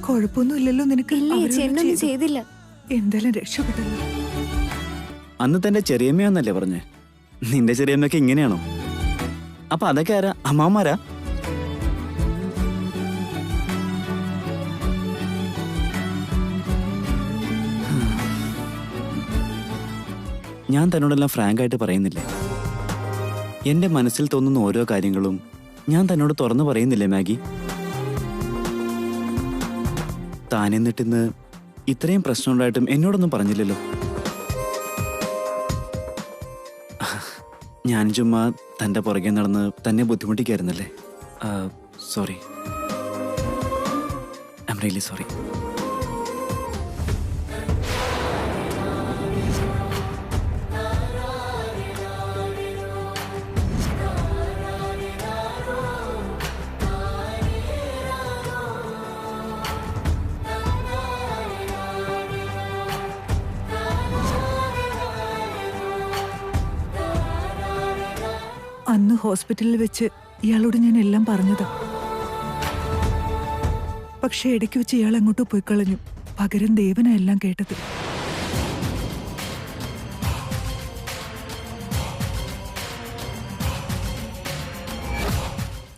കുഴപ്പമൊന്നുമില്ലല്ലോ നിനക്ക്? ഇല്ല ചേച്ചി, അവരൊന്നും എന്നൊന്നും ചെയ്തു. ചെയ്തില്ല. എന്തായാലും രക്ഷപ്പെട്ടല്ലോ. അന്ന് തന്റെ ചെറിയമ്മയാന്നല്ലേ പറഞ്ഞേ? നിന്റെ ചെറിയമ്മയൊക്കെ ഇങ്ങനെയാണോ? അപ്പൊ അതൊക്കെ ആരാ? അമ്മാമാരാ? ഞാൻ തന്നോടെല്ലാം ഫ്രാങ്ക് ആയിട്ട് പറയുന്നില്ലേ? എന്റെ മനസ്സിൽ തോന്നുന്ന ഓരോ കാര്യങ്ങളും ഞാൻ തന്നോട് തുറന്നു പറയുന്നില്ലേ മാഗി? താനെന്നിട്ടിന്ന് ഇത്രയും പ്രശ്നമുണ്ടായിട്ടും എന്നോടൊന്നും പറഞ്ഞില്ലല്ലോ. ഞാൻ ചുമ്മാ തന്റെ പുറകെ നടന്ന് തന്നെ ബുദ്ധിമുട്ടിക്കായിരുന്നല്ലേ? Sorry, I'm really sorry. അന്ന് ഹോസ്പിറ്റലിൽ വെച്ച് ഇയാളോട് ഞാൻ എല്ലാം പറഞ്ഞതാ. പക്ഷെ ഇടയ്ക്ക് വെച്ച് ഇയാൾ അങ്ങോട്ട് പോയി കളഞ്ഞു. പകരം ദേവനാ എല്ലാം കേട്ടത്.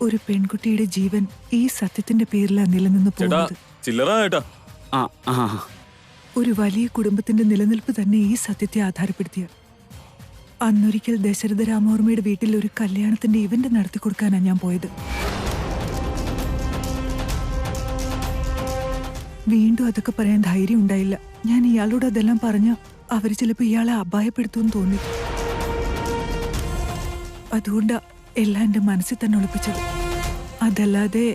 ഒരു പെൺകുട്ടിയുടെ ജീവൻ ഈ സത്യത്തിന്റെ പേരിലാ നിലനിന്ന് പോകുന്നത്. ആ ആ ഒരു വലിയ കുടുംബത്തിന്റെ നിലനിൽപ്പ് തന്നെ ഈ സത്യത്തെ ആധാരപ്പെടുത്തിയ. അന്നൊരിക്കൽ ദശരഥ രാമവർമ്മയുടെ വീട്ടിൽ ഒരു കല്യാണത്തിന്റെ ഇവന്റ് നടത്തി കൊടുക്കാനാണ് ഞാൻ പോയത്. വീണ്ടും അതൊക്കെ പറയാൻ ധൈര്യം ഉണ്ടായില്ല. ഞാൻ ഇയാളോട് അതെല്ലാം പറഞ്ഞ അവര് ചിലപ്പോ ഇയാളെ അപായപ്പെടുത്തുമെന്ന് തോന്നി. അതുകൊണ്ടാ എല്ലാം എന്റെ മനസ്സിൽ തന്നെ ഒളിപ്പിച്ചത്. അതല്ലാതെ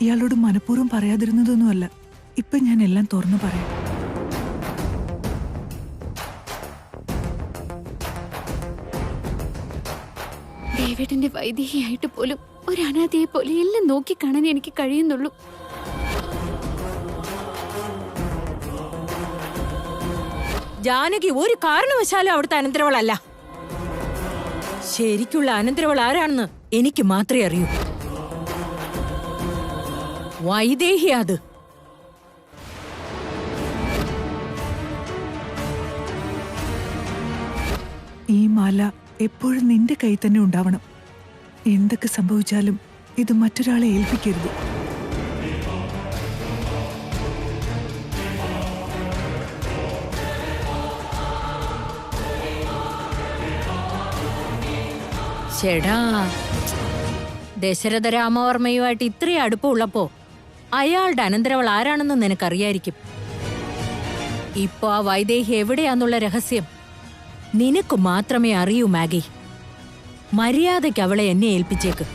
ഇയാളോട് മനഃപൂർവ്വം പറയാതിരുന്നതൊന്നുമല്ല. ഇപ്പൊ ഞാൻ എല്ലാം തുറന്നു പറയാം. ഡേവിഡിന്റെ വൈദേഹിയായിട്ട് പോലും ഒരു അനാഥയെ പോലെ എല്ലാം നോക്കിക്കാണാൻ എനിക്ക് കഴിയുന്നുള്ളൂ. ജാനകി ഒരു കാരണവശാലും അവിടുത്തെ അനന്തരവളല്ല. ശരിക്കുള്ള അനന്തരവൾ ആരാണെന്ന് എനിക്ക് മാത്രമേ അറിയൂ. വൈദേഹി അത്. ഈ മാല എപ്പോഴും നിന്റെ കൈ തന്നെ ഉണ്ടാവണം. എന്തൊക്കെ സംഭവിച്ചാലും ഇത് മറ്റൊരാളെ ഏൽപ്പിക്കരുത്. ചേടാ, ദശരഥ രാമവർമ്മയുമായിട്ട് ഇത്രയും അടുപ്പമുള്ളപ്പോ അയാളുടെ അനന്തരവൾ ആരാണെന്ന് നിനക്കറിയായിരിക്കും. ഇപ്പൊ ആ വൈദേഹി എവിടെയാന്നുള്ള രഹസ്യം നിനക്ക് മാത്രമേ അറിയൂ മാഗി. മര്യാദയ്ക്ക് അവളെ എന്നെ ഏൽപ്പിച്ചേക്ക്.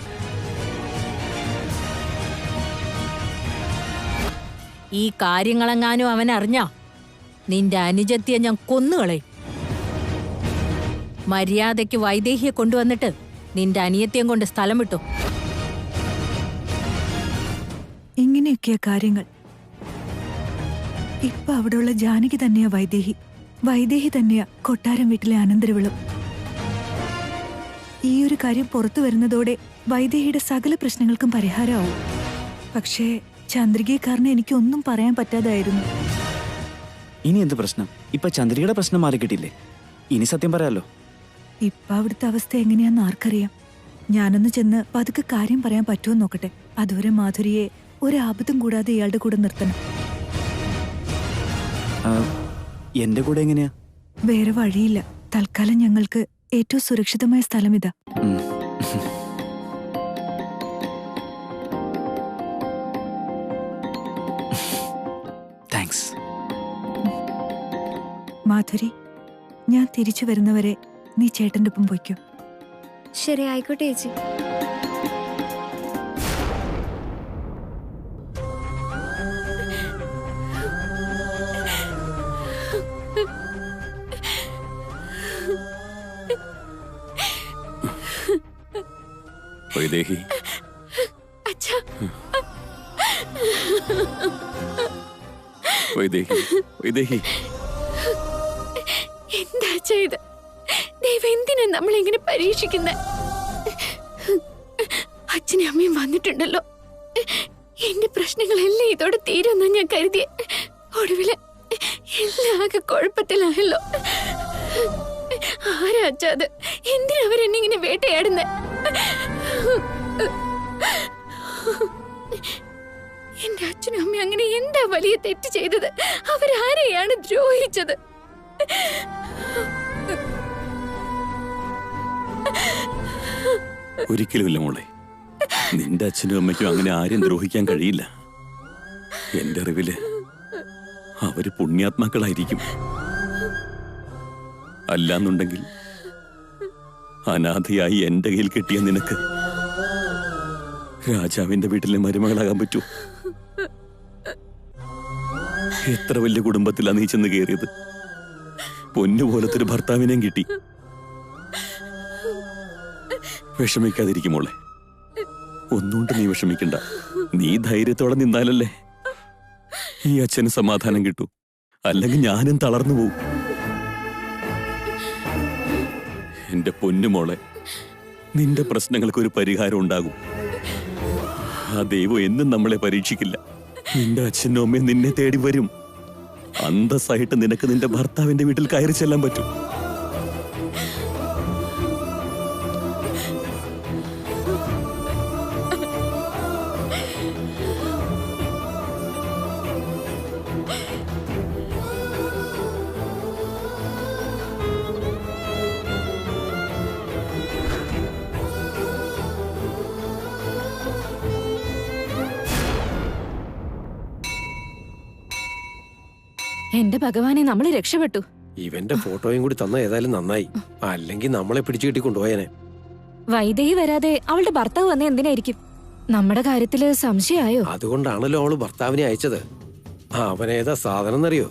ഈ കാര്യങ്ങളെങ്ങാനും അവൻ അറിഞ്ഞാ നിന്റെ അനുജത്തിയെ ഞാൻ കൊന്നുകളയും. മര്യാദയ്ക്ക് വൈദേഹിയെ കൊണ്ടുവന്നിട്ട് നിന്റെ അനിയത്തിയും കൊണ്ട് സ്ഥലം വിട്ടു. ഇങ്ങനെയൊക്കെയാ കാര്യങ്ങൾ. ഇപ്പൊ അവിടെയുള്ള ജാനകി തന്നെയാ വൈദേഹി. വൈദേഹി തന്നെയാ കൊട്ടാരം വീട്ടിലെ അനന്തരവളും. ഈ ഒരു കാര്യം പുറത്തു വരുന്നതോടെ വൈദേഹിയുടെ സകല പ്രശ്നങ്ങൾക്കും പരിഹാരമാവും. പക്ഷേ ചന്ദ്രികക്കാരനെ എനിക്കൊന്നും പറയാൻ പറ്റാതായിരുന്നു. ഇനി എന്ത് പ്രശ്നം? ഇപ്പൊ ചന്ദ്രികയുടെ പ്രശ്നം മാറിക്കിട്ടില്ലേ? ഇനി സത്യം പറയാലോ. ഇപ്പൊ അവിടുത്തെ അവസ്ഥ എങ്ങനെയാന്ന് ആർക്കറിയാം. ഞാനൊന്ന് ചെന്ന് പതുക്കെ കാര്യം പറയാൻ പറ്റുമോ നോക്കട്ടെ. അതുവരെ മാധുരിയെ ഒരാപത്തും കൂടാതെ ഇയാളുടെ കൂടെ നിർത്തണം. എന്റെ കൂടെ എങ്ങനെയാ? വേറെ വഴിയില്ല. തൽക്കാലം ഞങ്ങൾക്ക് ഏറ്റവും സുരക്ഷിതമായ സ്ഥലം ഇതാ. താങ്ക്സ്. മാധുരി, ഞാൻ തിരിച്ചു വരുന്നവരെ നീ ചേട്ടന്റെ ഒപ്പം പോയിക്കോ. ശരി, ആയിക്കോട്ടെ ചേച്ചി. വൈദേഹി, അച്ഛാ, വൈദേഹി, വൈദേഹി. എന്താ ചെയ്ത്? ദൈവം എന്തിനാ നമ്മളെങ്ങനെ പരീക്ഷിക്കുന്നത്? അച്ഛനും അമ്മയും വന്നിട്ടുണ്ടല്ലോ. എന്റെ പ്രശ്നങ്ങളെല്ലാം ഇതോടെ തീരുമെന്നാ ഞാൻ കരുതിയ. ഒടുവില് എല്ലാം ആകെ കുഴപ്പത്തിലായല്ലോ. ആരാ അച്ഛാ അത്? എന്തിനാ അവരെന്നെ ഇങ്ങനെ വേട്ടയാടുന്നെ? എന്റെ അച്ഛനും അമ്മയും അങ്ങനെ എന്താ വലിയ തെറ്റ് ചെയ്തത്? അവരാരെയാണ് ദ്രോഹിച്ചത്? ഒരിക്കലുമില്ല മോളെ. നിന്റെ അച്ഛനും അമ്മയ്ക്കും അങ്ങനെ ആരും ദ്രോഹിക്കാൻ കഴിയില്ല. എന്റെ അറിവില് അവര് പുണ്യാത്മാക്കളായിരിക്കും. അല്ലാന്നുണ്ടെങ്കിൽ അനാഥയായി എന്റെ കയ്യിൽ കിട്ടിയ നിനക്ക് രാജാവിന്റെ വീട്ടിലെ മരുമകളാകാൻ പറ്റൂ? എത്ര വലിയ കുടുംബത്തിലാ നീ ചെന്ന് കയറിയത്. പൊന്നുപോലത്തെ ഒരു ഭർത്താവിനെയും കിട്ടി. വിഷമിക്കാതിരിക്കും മോളെ. ഒന്നുകൊണ്ട് നീ വിഷമിക്കണ്ട. നീ ധൈര്യത്തോടെ നിന്നാലല്ലേ ഈ അച്ഛന് സമാധാനം കിട്ടൂ. അല്ലെങ്കിൽ ഞാനും തളർന്നു പോവും. എന്റെ പൊന്നുമോളെ, നിന്റെ പ്രശ്നങ്ങൾക്ക് ഒരു പരിഹാരം ഉണ്ടാകും. ആ ദൈവം എന്നും നമ്മളെ പരീക്ഷിക്കില്ല. നിന്റെ അച്ഛനും അമ്മയും നിന്നെ തേടി വരും. അന്തസ്സായിട്ട് നിനക്ക് നിന്റെ ഭർത്താവിന്റെ വീട്ടിൽ കയറി ചെല്ലാൻ പറ്റും. എന്റെ ഭഗവാനെ, നമ്മള് രക്ഷപ്പെട്ടു. ഇവന്റെ ഫോട്ടോയും കൂടി തന്ന ഏതായാലും നന്നായി. അല്ലെങ്കിൽ നമ്മളെ പിടിച്ചു കെട്ടി കൊണ്ടുപോയനെ. വൈദേഹി വരാതെ അവളുടെ ഭർത്താവ് വന്ന എന്തിനായിരിക്കും? നമ്മുടെ കാര്യത്തില് സംശയമായോ? അതുകൊണ്ടാണല്ലോ അവള് ഭർത്താവിനെ അയച്ചത്. അവനേതാ സാധനം എന്നറിയോ?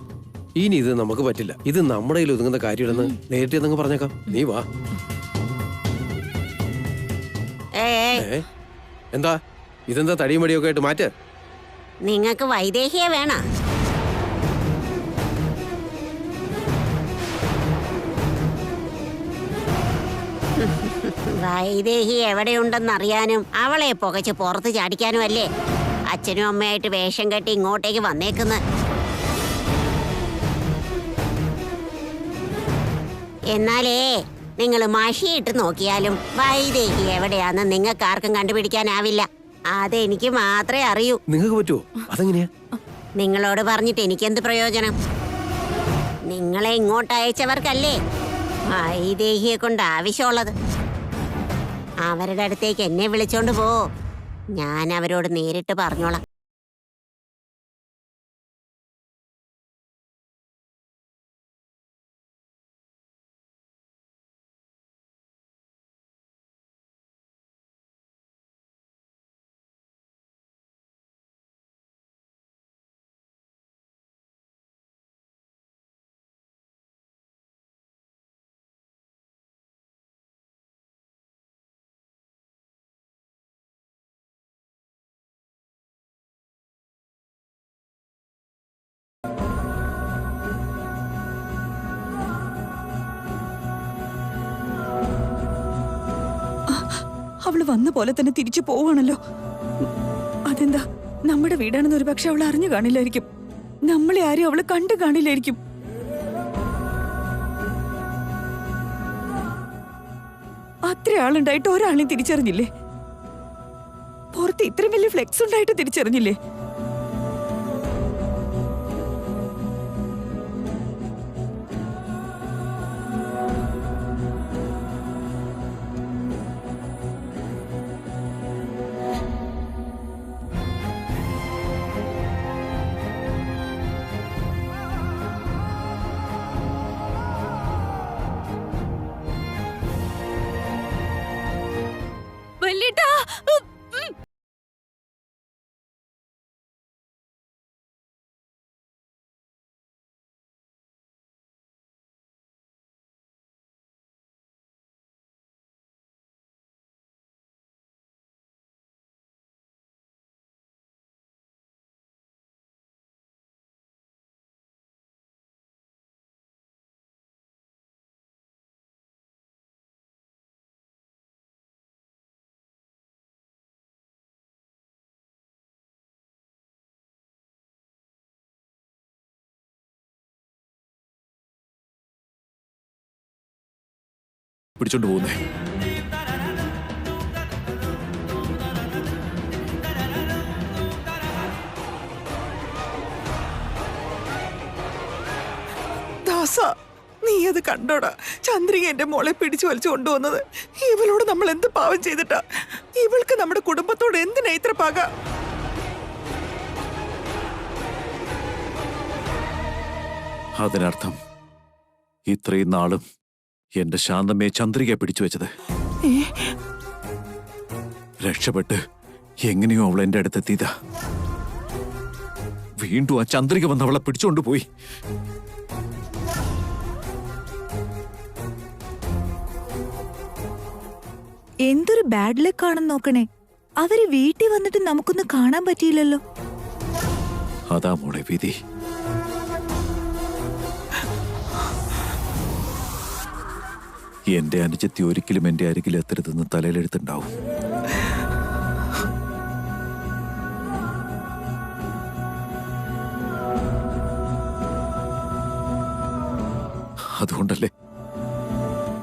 ഇനി ഇത് നമുക്ക് പറ്റില്ല. ഇത് നമ്മുടെ കയ്യിൽ ഒതുങ്ങുന്ന കാര്യമില്ലെന്ന് നേരിട്ട് എന്നങ്ങ് പറഞ്ഞേക്കാം. നീ വാ. എന്താ ഇതെന്താ തടിയും മടിയൊക്കെ ആയിട്ട് മാറ്റ്. നിങ്ങക്ക് വൈദേഹിയെ വേണ? വൈദേഹി എവിടെയുണ്ടെന്നറിയാനും അവളെ പുകച്ച് പുറത്ത് ചാടിക്കാനും അല്ലേ അച്ഛനും അമ്മയായിട്ട് വേഷം കെട്ടി ഇങ്ങോട്ടേക്ക് വന്നേക്കുന്നത്. എന്നാലേ നിങ്ങൾ മഷിയിട്ട് നോക്കിയാലും വൈദേഹി എവിടെയാന്ന് നിങ്ങൾക്ക് ആർക്കും കണ്ടുപിടിക്കാനാവില്ല. അതെനിക്ക് മാത്രമേ അറിയൂ. നിങ്ങൾക്ക് പറ്റുമോ? അതെങ്ങനെയാ? നിങ്ങളോട് പറഞ്ഞിട്ട് എനിക്കെന്ത് പ്രയോജനം? നിങ്ങളെ ഇങ്ങോട്ട് അയച്ചവർക്കല്ലേ വൈദേഹിയെ കൊണ്ട് ആവശ്യമുള്ളത്. അവരുടെ അടുത്തേക്ക് എന്നെ വിളിച്ചോണ്ട് പോ. ഞാൻ അവരോട് നേരിട്ട് പറഞ്ഞോളാം. അവള് വന്ന പോലെ തന്നെ തിരിച്ചു പോവാണല്ലോ. അതെന്താ? നമ്മുടെ വീടാണെന്ന് ഒരു പക്ഷെ അവൾ അറിഞ്ഞു കാണില്ലായിരിക്കും. നമ്മളെ ആരും അവള് കണ്ടു കാണില്ലായിരിക്കും. അത്ര ആളുണ്ടായിട്ട് ഒരാളെയും തിരിച്ചറിഞ്ഞില്ലേ? പുറത്ത് ഇത്രയും വലിയ ഫ്ലെക്സ് ഉണ്ടായിട്ട് തിരിച്ചറിഞ്ഞില്ലേ? വല്യേട്ടാ, പിടിച്ചോണ്ട് പോകുന്നേ? ദാസ, നീ അത് കണ്ടോടാ? ചന്ദ്രിക എന്റെ മോളെ പിടിച്ചു വലിച്ചു കൊണ്ടുവന്നത്. ഇവളോട് നമ്മൾ എന്ത് പാവം ചെയ്തിട്ടാ? ഇവൾക്ക് നമ്മുടെ കുടുംബത്തോട് എന്തിനാ ഇത്ര പക? അതിനർത്ഥം ഇത്രയും നാളും എന്റെ ശാന്തമ്മയെ ചന്ദ്രിക പിടിച്ചു വെച്ചത്. രക്ഷപ്പെട്ട് എങ്ങനെയോ അവൾ എന്റെ അടുത്തെത്തിയതാ. വീണ്ടും ആ ചന്ദ്രിക വന്ന് അവളെ പിടിച്ചുകൊണ്ടുപോയി. എന്തൊരു ബാഡ് ലക്ക് ആണെന്ന് നോക്കണേ. അവര് വീട്ടിൽ വന്നിട്ട് നമുക്കൊന്നും കാണാൻ പറ്റിയില്ലല്ലോ. അതാ മോളെ വിധി. എന്റെ അനുജത്തി ഒരിക്കലും എന്റെ അരികിൽ എത്തരുതെന്ന് തലയിലെടുത്തുണ്ടാവും. അതുകൊണ്ടല്ലേ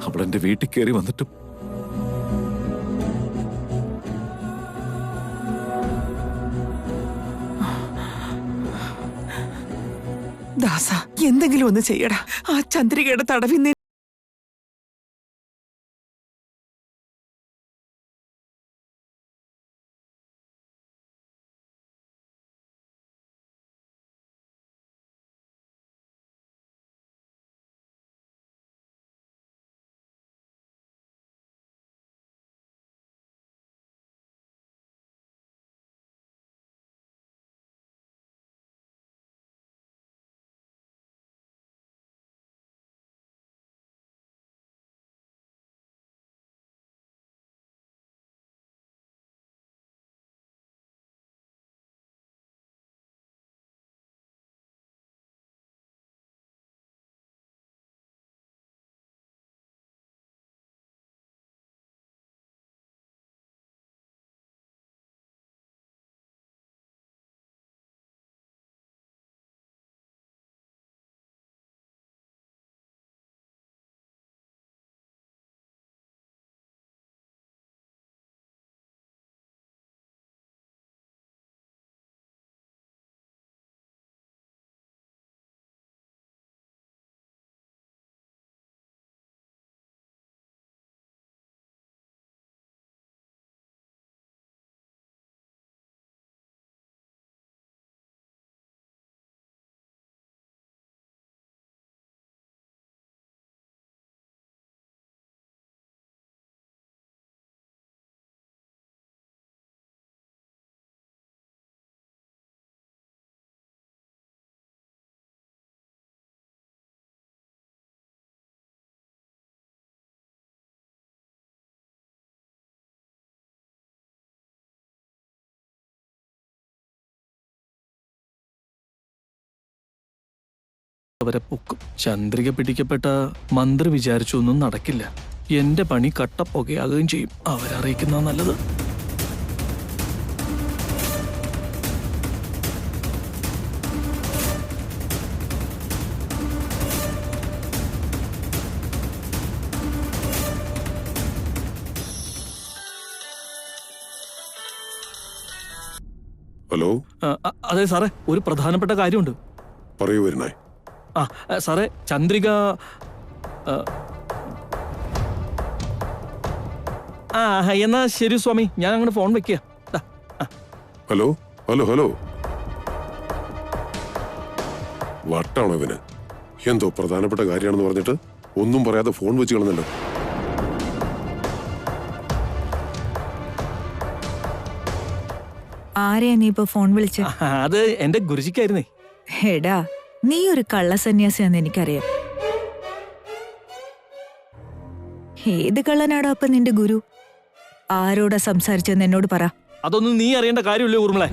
അവൾ എന്റെ വീട്ടിൽ കയറി വന്നിട്ടും ദാസ, എന്തെങ്കിലും ഒന്ന് ചെയ്യടാ. ആ ചന്ദ്രികയുടെ തടവിൽ അവരെ പൊക്കും. ചന്ദ്രിക പിടിക്കപ്പെട്ട മന്ത്രി വിചാരിച്ചൊന്നും നടക്കില്ല. എന്റെ പണി കട്ടപ്പുകയാകുകയും ചെയ്യും. അവരറിയിക്കുന്ന നല്ലത്. ഹലോ. അതെ സാറേ, ഒരു പ്രധാനപ്പെട്ട കാര്യമുണ്ട്. പറയൂ വരുന്നേ. സാറേ, ചന്ദ്രിക എന്നാ ശരി സ്വാമി, ഞാൻ അങ്ങോട്ട് ഫോൺ വെക്കുക. Hello hello hello. വട്ടാണോ ഇവന്? എന്തോ പ്രധാനപ്പെട്ട കാര്യമാണെന്ന് പറഞ്ഞിട്ട് ഒന്നും പറയാതെ ഫോൺ വെച്ച് കളഞ്ഞല്ലോ. ആരെയാ നീ ഇപ്പൊ ഫോൺ വിളിച്ച? അത് എന്റെ ഗുരുജിക്കായിരുന്നേ. എടാ, നീ ഒരു കള്ളസന്യാസിയാന്ന് എനിക്കറിയാം. ഏത് കള്ളനാടാ അപ്പൊ നിന്റെ ഗുരു? ആരോടാ സംസാരിച്ചെന്ന് എന്നോട് പറ. അതൊന്നും നീ അറിയേണ്ട കാര്യമില്ലേ ഊർമിളെ.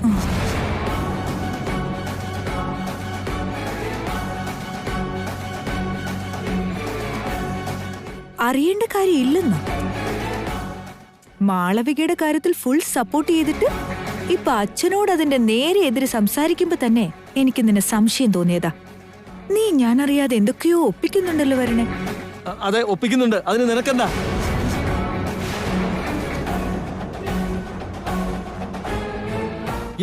അറിയേണ്ട കാര്യം ഇല്ലെന്നോ? മാളവികയുടെ കാര്യത്തിൽ ഫുൾ സപ്പോർട്ട് ചെയ്തിട്ട് ഇപ്പൊ അച്ഛനോട് അതിന്റെ നേരെ എതിരെ സംസാരിക്കുമ്പോ തന്നെ എനിക്ക് നിന്നെ സംശയം തോന്നിയതാ. നീ ഞാൻ അറിയാതെ എന്തൊക്കെയോ ഒപ്പിക്കുന്നുണ്ടല്ലോ വരണേ. അതെ, ഒപ്പിക്കുന്നുണ്ട്. അതിന് നിനക്കെന്താ?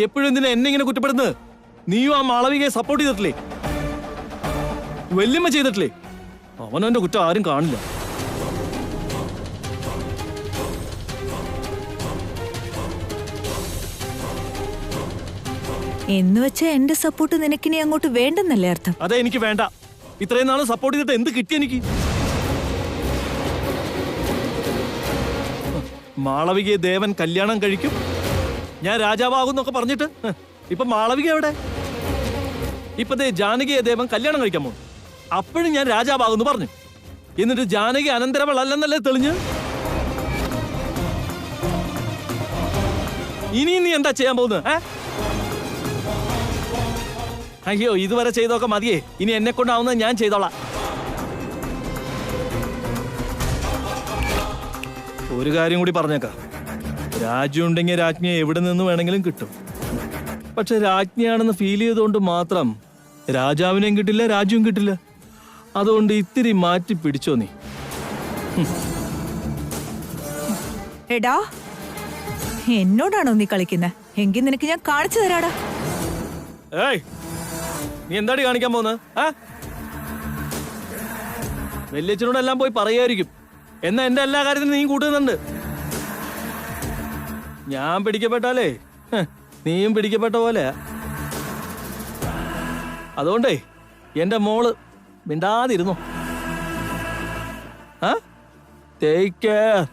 എപ്പോഴും എന്തിനാ എന്നെ ഇങ്ങനെ കുറ്റപ്പെടുന്നത്? നീയും ആ മാളവികയെ സപ്പോർട്ട് ചെയ്തിട്ടില്ലേ? വല്യമ്മ ചെയ്തിട്ടില്ലേ? അവനവന്റെ കുറ്റം ആരും കാണില്ല. എന്ന് വെച്ചാ എന്റെ സപ്പോർട്ട് നിനക്കിനി അങ്ങോട്ട് വേണ്ടെന്നല്ലേ അർത്ഥം? അതെ, എനിക്ക് വേണ്ട. ഇത്രയും നാള് സപ്പോർട്ട് ചെയ്തിട്ട് എന്ത് കിട്ടി എനിക്ക്? മാളവികയെ ദേവൻ കല്യാണം കഴിക്കും, ഞാൻ രാജാവാകുന്നൊക്കെ പറഞ്ഞിട്ട് ഇപ്പൊ മാളവിക എവിടെ? ഇപ്പൊ ജാനകിയെ ദേവൻ കല്യാണം കഴിക്കാൻ പോകും, അപ്പോഴും ഞാൻ രാജാവാകുന്നു പറഞ്ഞു. എന്നിട്ട് ജാനകി അനന്തരവളല്ലെന്നല്ലേ തെളിഞ്ഞ്? ഇനി നീ എന്താ ചെയ്യാൻ പോകുന്നത്? അയ്യോ, ഇതുവരെ ചെയ്തൊക്കെ മതിയേ. ഇനി എന്നെ കൊണ്ടാവുന്നത് ഞാൻ ചെയ്തോളാം. ഒരു കാര്യം കൂടി പറഞ്ഞേക്കാം, രാജ്യം ഉണ്ടെങ്കിൽ രാജ്ഞിയെ എവിടെ നിന്ന് വേണമെങ്കിലും കിട്ടും. പക്ഷെ രാജ്ഞിയാണെന്ന് ഫീൽ ചെയ്തുകൊണ്ട് മാത്രം രാജാവിനെയും കിട്ടില്ല, രാജ്യവും കിട്ടില്ല. അതുകൊണ്ട് ഇത്തിരി മാറ്റി പിടിച്ചോ നീ. എടാ, എന്നോടാണോ നീ കളിക്കുന്നത്? എങ്കിൽ നിനക്ക് ഞാൻ കാണിച്ചു തരാടാ. ഏയ്, നീ എന്താടി കാണിക്കാൻ പോകുന്നത്? വല്യച്ഛനോടെല്ലാം പോയി പറയായിരിക്കും. എന്നാ എന്റെ എല്ലാ കാര്യത്തിനും നീ കൂട്ടുന്നുണ്ട്. ഞാൻ പിടിക്കപ്പെട്ടാലേ നീയും പിടിക്കപ്പെട്ട പോലെ. അതുകൊണ്ടേ എന്റെ മോള് മിണ്ടാതിരുന്നു. Take care.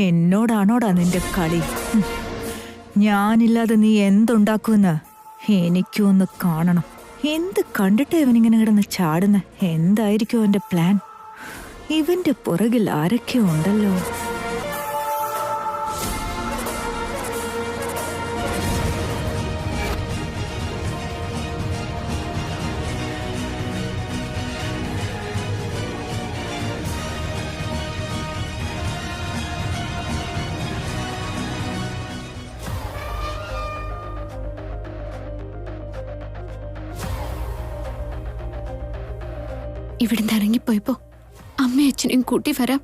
എന്നോടാണോടാ നിന്റെ കളി? ഞാനില്ലാതെ നീ എന്തുണ്ടാക്കുമെന്ന് എനിക്കൊന്ന് കാണണം. എന്ത് കണ്ടിട്ട് ഇവനിങ്ങനെ കിടന്ന് ചാടുന്ന? എന്തായിരിക്കും അവന്റെ പ്ലാൻ? ഇവന്റെ പുറകിൽ ആരൊക്കെ ഉണ്ടല്ലോ. ഇവിടുന്ന് ഇറങ്ങിപ്പോയപ്പോ അമ്മയും അച്ഛനെയും കൂട്ടി വരാം,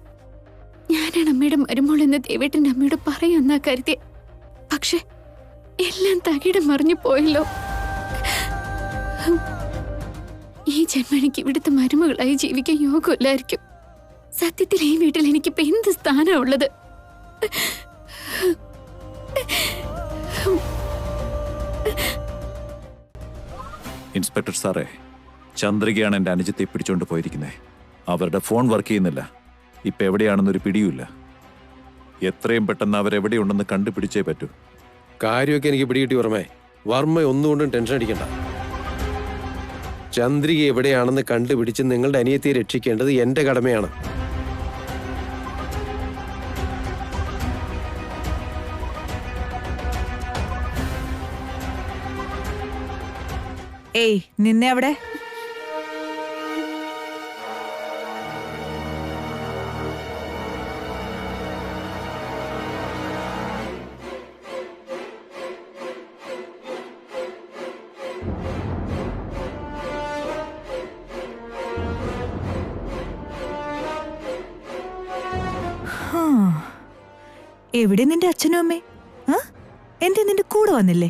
ഞാനാണ് അമ്മയുടെ മരുമോൾ എന്ന് ദേവേട്ടന്റെ അമ്മയോട് പറയാന്നാ കരുതിയെ. പക്ഷെ എല്ലാം തകിട മറിഞ്ഞു പോയല്ലോ. ഈ ജന്മം എനിക്ക് ഇവിടുത്തെ മരുമകളായി ജീവിക്കാൻ യോഗമില്ലായിരിക്കും. സത്യത്തിൽ ഈ വീട്ടിൽ എനിക്കിപ്പോ എന്ത് സ്ഥാനമാണ് ഉള്ളത്? ഇൻസ്പെക്ടർ സാറേ, ചന്ദ്രികയാണ് എൻ്റെ അനുജത്തെ പിടിച്ചോണ്ട് പോയിരിക്കുന്നത്. അവരുടെ ഫോൺ വർക്ക് ചെയ്യുന്നില്ല. ഇപ്പൊ എവിടെയാണെന്നൊരു പിടിയുമില്ല. എത്രയും പെട്ടെന്ന് അവരെവിടെയുണ്ടെന്ന് കണ്ടുപിടിച്ചേ പറ്റൂ. കാര്യമൊക്കെ എനിക്ക് പിടികിട്ടി വർമ്മേ. വർമ്മ ഒന്നുകൊണ്ടും ടെൻഷൻ അടിക്കണ്ട. ചന്ദ്രിക എവിടെയാണെന്ന് കണ്ടുപിടിച്ച് നിങ്ങളുടെ അനിയത്തെ രക്ഷിക്കേണ്ടത് എന്റെ കടമയാണ്. ഏയ്, നിന്നെ അവിടെ. എവിടെ നിന്റെ അച്ഛനും അമ്മേ? എന്റെ നിന്റെ കൂടെ വന്നില്ലേ?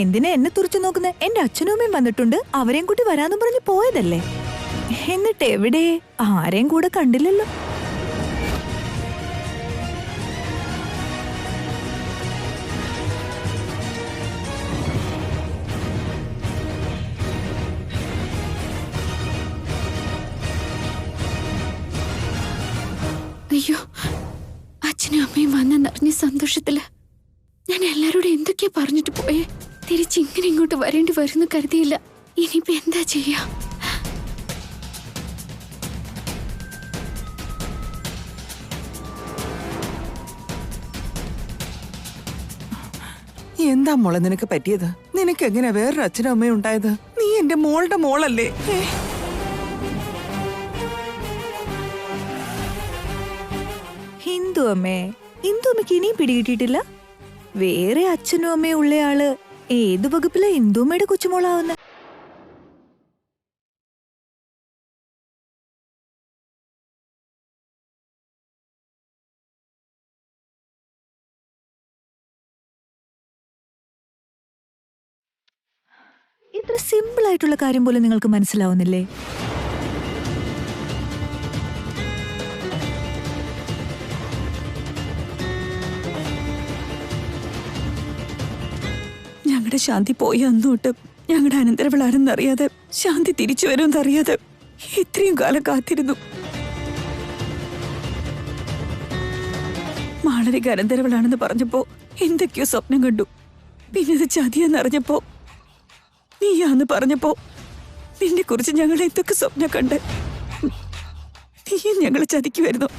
എന്തിനാ എന്നെ തുറച്ചു നോക്കുന്നേ? എന്റെ അച്ഛനും അമ്മയും വന്നിട്ടുണ്ട്, അവരെയും കൂട്ടി വരാന്നും പറഞ്ഞ് പോയതല്ലേ. എന്നിട്ട് എവിടെ? ആരെയും കൂടെ കണ്ടില്ലല്ലോ. അയ്യോ, അച്ഛനും അമ്മയും വന്നെന്നറിഞ്ഞ സന്തോഷത്തില് ഞാൻ എല്ലാരോടും എന്തൊക്കെയാ പറഞ്ഞിട്ട് പോയേ. തിരിച്ചിങ്ങനെ ഇങ്ങോട്ട് വരേണ്ടി വരുന്നു കരുതിയില്ല. ഇനിയിപ്പോ എന്താ ചെയ്യാ? എന്താ മോളെ നിനക്ക് പറ്റിയത്? നിനക്ക് എങ്ങനെ വേറൊരു അച്ഛനും അമ്മയും ഉണ്ടായത്? നീ എന്റെ മോളുടെ മോളല്ലേ? ഇന്ദു അമ്മേ, ഇന്ദു അമ്മയ്ക്ക് ഇനിയും പിടികിട്ടിട്ടില്ല? വേറെ അച്ഛനും അമ്മയും ഉള്ളയാള് ഏത് വകുപ്പിലെ ഇന്ദുമ്മയുടെ കൊച്ചുമോളാവുന്ന? ഇത്ര സിമ്പിൾ ആയിട്ടുള്ള കാര്യം പോലും നിങ്ങൾക്ക് മനസ്സിലാവുന്നില്ലേ? ഞങ്ങളുടെ ശാന്തി പോയി അന്നോട്ട് ഞങ്ങളുടെ അനന്തരവളാരെന്നറിയാതെ ശാന്തി തിരിച്ചു വരുമെന്നറിയാതെ ഇത്രയും കാലം കാത്തിരുന്നു. മാളവിക അനന്തരവളാണെന്ന് പറഞ്ഞപ്പോ എന്തൊക്കെയോ സ്വപ്നം കണ്ടു. പിന്നെ അത് ചതിയെന്നറിഞ്ഞപ്പോ, നീയാന്ന് പറഞ്ഞപ്പോ നിന്നെ കുറിച്ച് ഞങ്ങൾ എന്തൊക്കെ സ്വപ്നം കണ്ട്. നീയും ഞങ്ങളെ ചതിക്കുമായിരുന്നു.